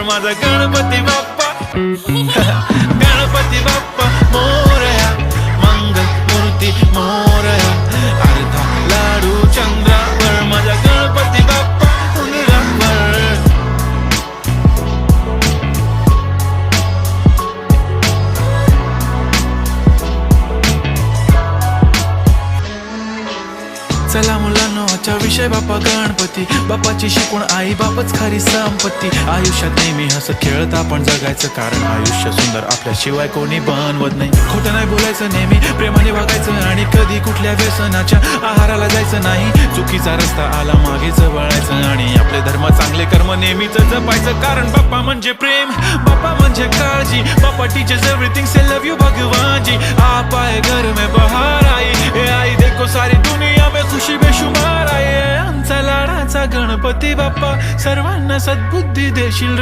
माझा गणपती बाप्पा. गणपती बाप्पा मोरया, मंगल मूर्ती मोरया, अर्धा लाडू चंद्रावर माझा गणपती बाप्पा उंदरावर. चला मुलांनो, आजचा विषय बाप्पा गणपती. बाप्पाची शिकवण आई बापच खरी संपत्ती. आयुष्यात नेहमी हसत खेळत आपण जगायचं, कारण आयुष्य सुंदर आपल्याशिवाय कोणी बनवत नाही. खोटं नाही बोलायचं, नेहमी प्रेमाने वागायचं, आणि कधी कुठल्या व्यसनाच्या आहाराला जायचं नाही. चुकीचा रस्ता आला मागेच वळायचं, आणि आपले धर्म चांगले कर्म नेहमीच जपायचं. कारण बाप्पा म्हणजे प्रेम, बाप्पा म्हणजे काळजी. Bappa teachers everything, say love you भगवान जी. आप आए घर में बहार आई, ए आई देखो सारी दुनिया में खुशी बेशुमार आहे. आमचा लाडाचा गणपती बाप्पा सर्वांना सद्बुद्धी देशील रे.